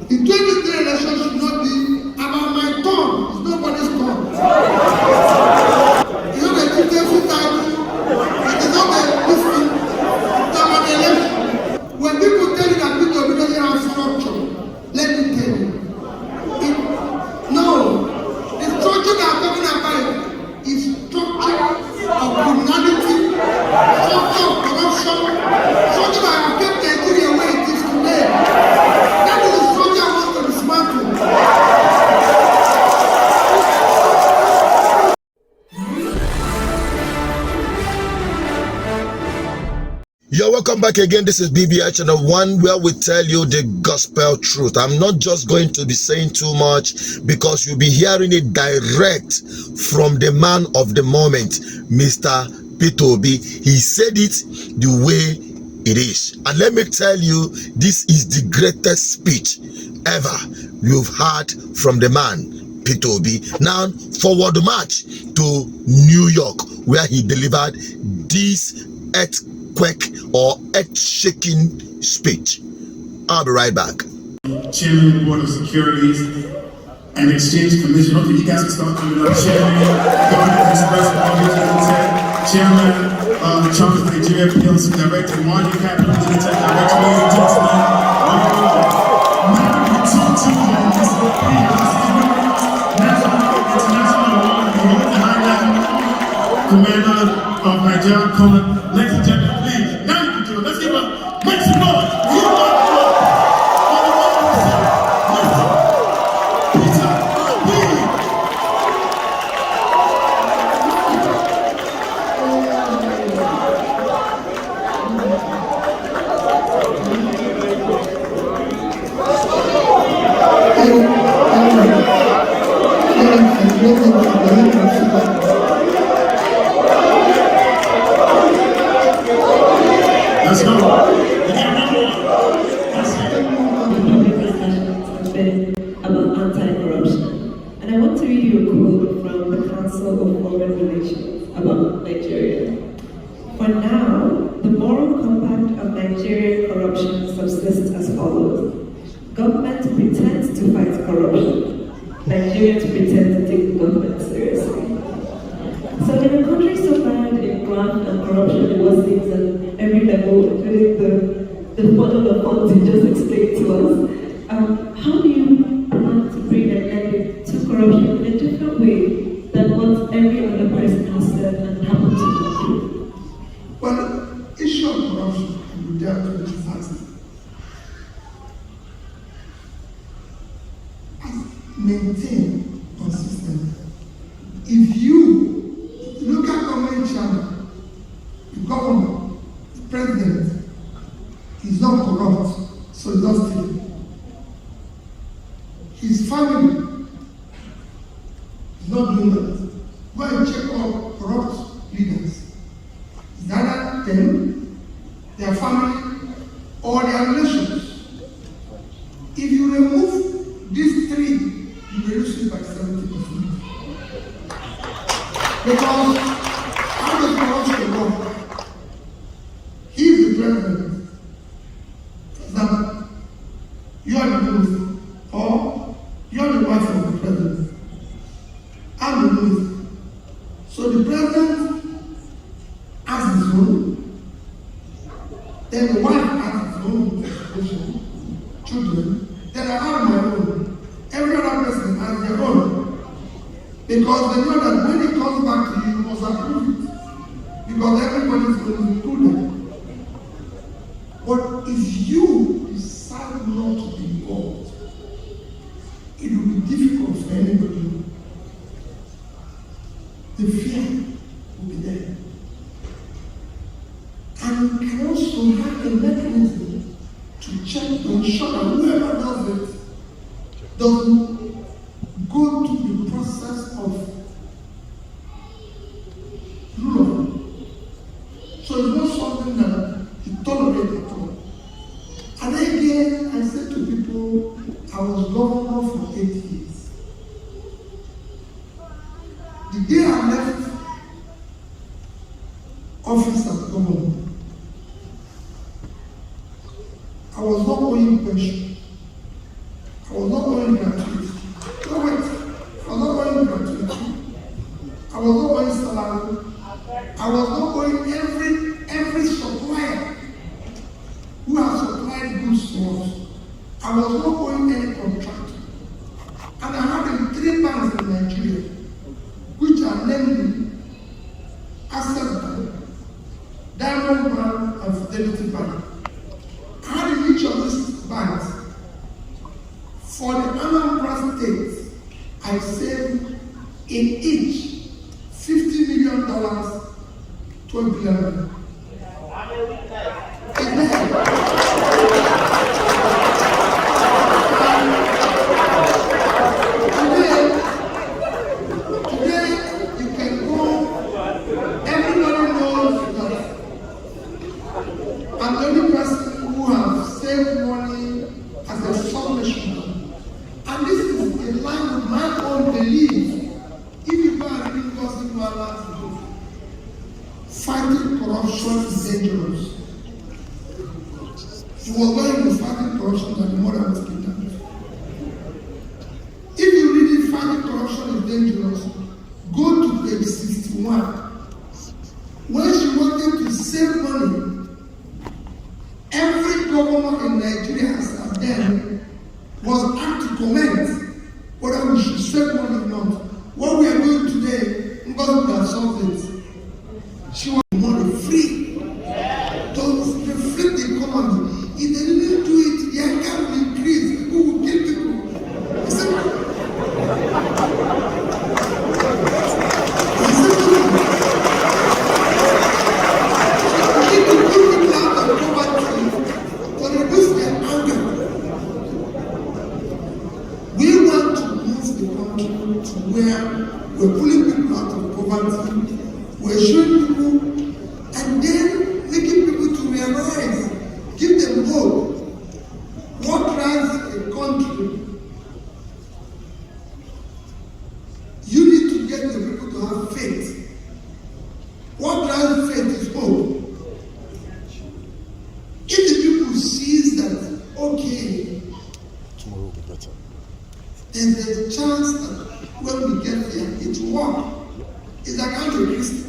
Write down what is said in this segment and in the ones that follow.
The 23 election should not be about my turn. It's nobody's turn. It's not a dictatorship title. It is not a listing. It's about the election. When people tell you that PDP doesn't have structure, let me tell you. No. The structure that I'm talking about is structure of criminality, structure of corruption, structure that have kept Nigeria where it is today. That is the structure I want to dismantle. You're welcome back again. This is BBI Channel 1, where we tell you the gospel truth. I'm not just going to be saying too much, because you'll be hearing it direct from the man of the moment, Mr. PDP. He said it the way it is. And let me tell you, this is the greatest speech ever you've heard from the man, PDP. Now, forward march to New York, where he delivered this earthquake or earth-shaking speech. I'll be right back. Chairman of the Board of Securities and Exchange Commission. Okay, you guys can start coming up. Chairman, Government Express, Chairman of the Trump Nigeria PLC, Director, Market Capital Limited, Director, ladies and gentlemen. Now we talk to you about this national, international award for the high-level commander of Nigeria Command. Ladies and gentlemen, please, now you can do it. Let's give up. Make some noise. Let's go. About anti-corruption. And I want to read you a quote from the Council of Foreign Relations about Nigeria. For now, the moral compact of Nigerian corruption subsists as follows. Government pretends to fight corruption. Nigerians pretend to take the government seriously. So in a country so bad in graft and corruption, it was seems at every level, including the funnel of funds you just explained to us, how do you plan to bring an end to corruption in a different way than what every other person has said and happened to them? Well, issue of corruption can be dealt with as maintain consistently. If you look at government channel, the governor, the president is not corrupt, so he's not stealing. His family is not doing that. Go and check all corrupt leaders. It's either them, their family, or their relations. If you remove these three, you reduce it by 70%. Because how does corruption work? He is the president. For example, you are the minister, or you are the wife of the president. I'm the minister. So the president has his own, then the wife has his own children, then I have my own. Every other person has their own. Because they know that when it comes back to you, you must approve it. Because everybody is going to include them. But if you decide not to be involved, it will be difficult for anybody. The fear will be there. And you can also have a mechanism to check, to ensure that whoever does it doesn't go through the process of rule of law. So it's not something that you tolerate at all. And again, I said to people, I was governor for 8 years. The day I left office as governor, I was not owing pension. I was not going gratuity. No, wait. I was not going gratuity. I was not going salary. I was not going every supplier who has supplied goods to us. I was not going any contract. And I have 3 banks in Nigeria, which are namely Access Bank, Diamond Bank, and Fidelity Bank. I had in each of these banks, for the Anambra State, I saved in each $50 million, $12 billion. Today, you can go, everybody knows that I'm the only person who has saved money as a solution. And this is in line with my own belief. If you go and read Gossip Walla's book, Fighting Corruption is Dangerous. He was going to fighting corruption that the mother was kidnapped. If you read it, Fighting Corruption is Dangerous, go to page 61. When she wanted to save money, every governor in Nigeria as then was asked to comment whether we should save money or not. What we are doing today, because we have solved it. She wants money free to reflect the economy. If they didn't do it, their account will increase. People will kill people. We want to move the country to where we're pulling people out of poverty, we're showing people, and then making people to realize, give them hope. What drives a country? You need to get the people to have faith. What drives faith is hope. If the people sees that, okay, tomorrow will be better, there's a chance that when we get there, it will work. It's like I'm a Christian.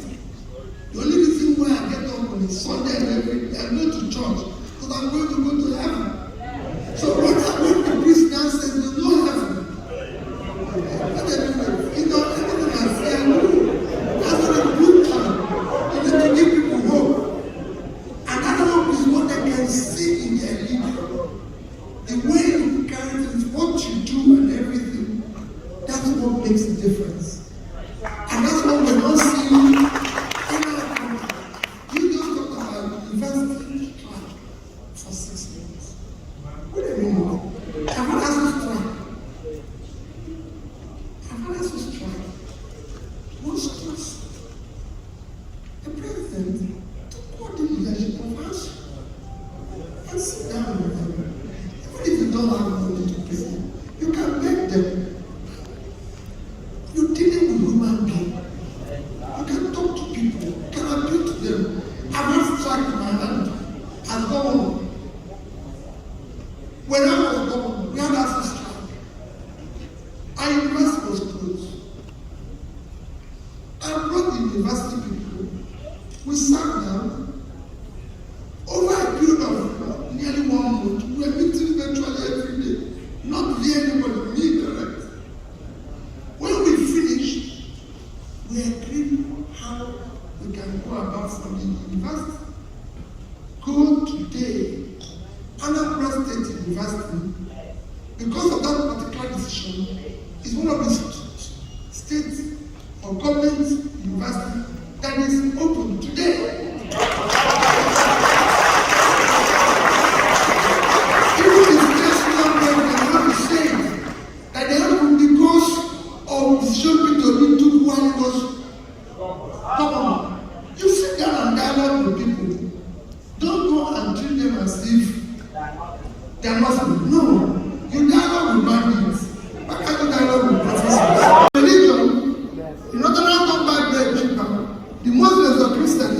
The only reason why I get up on a Sunday and every day, I go to church, because I'm going to go to heaven. So when the priest now says there's no heaven, you know, everything I say, I know. That's not a good time. You need to give people hope. And that hope is what they can see in their leader. The way you carry things, what you do and everything, that's what makes a difference. And that's what we're not seeing in our country. You just talk about university strike for 6 months. Wait a minute. I've had us to strike. I've had us to strike. Most of us, the president took all the leadership of us and sit down with them. Even if you don't have money to pay, you can beg them. You're dealing with human beings. You can talk to people. You can appeal to them. I've not struck my hand as governor. When I was governor, we had us to strike. Our university was closed. I brought the university people. We sat down. Over a period of nearly 1 month, we were meeting virtually every day. Not via anybody, me direct. When we finished, we agreed how we can go about from the university. Go today, Anambra State University, because of that particular decision, is one of the state or government university that is open today. Even the national government have to say that they open because of the decision Peter took while he was governor. You sit down and dialogue with people. Don't go and treat them as if they are Muslim. No. You dialogue with bandits. Why can't you dialogue with professors? Religion, you're not allowed to buy bread cheaper. The Muslims or Christians,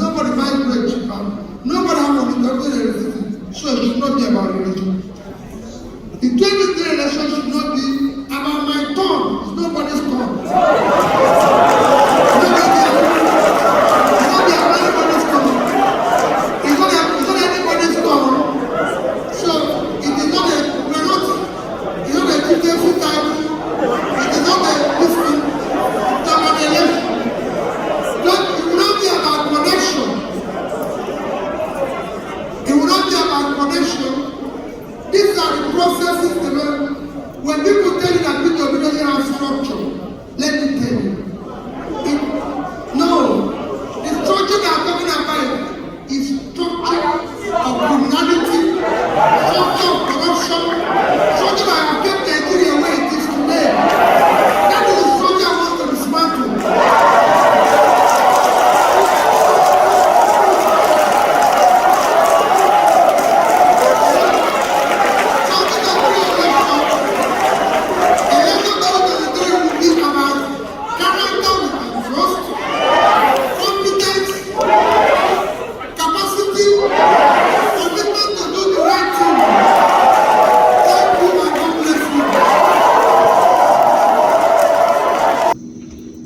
structure, let me tell you. No, the structure that I'm talking about is structure of criminality, structure of corruption, structure that have kept Nigeria where it is today. That is the structure I want to dismantle.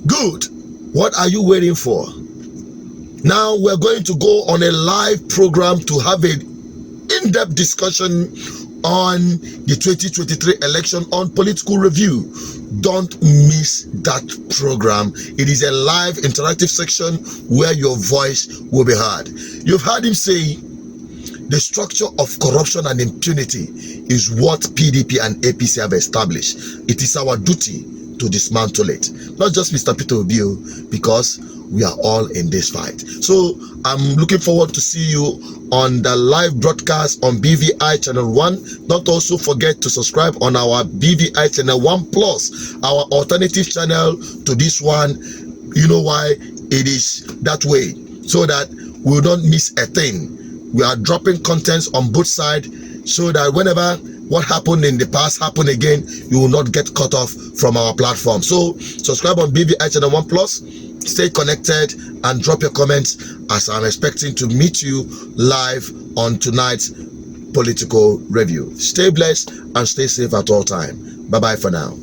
Good. What are you waiting for? Now we're going to go on a live program to have an in-depth discussion on the 2023 election on political review. Don't miss that program. It is a live interactive section where your voice will be heard. You've heard him say the structure of corruption and impunity is what PDP and APC have established. It is our duty to dismantle it. Not just Mr. Peter Obi, because we are all in this fight. So I'm looking forward to see you on the live broadcast on BVI channel 1. Don't also forget to subscribe on our BVI channel 1 plus, our alternative channel to this one. You know why it is that way, so that we don't miss a thing. We are dropping contents on both sides, so that whenever what happened in the past happen again, you will not get cut off from our platform. So subscribe on BVI channel 1 plus, stay connected and drop your comments, as I'm expecting to meet you live on tonight's political review. Stay blessed and stay safe at all time. Bye bye for now.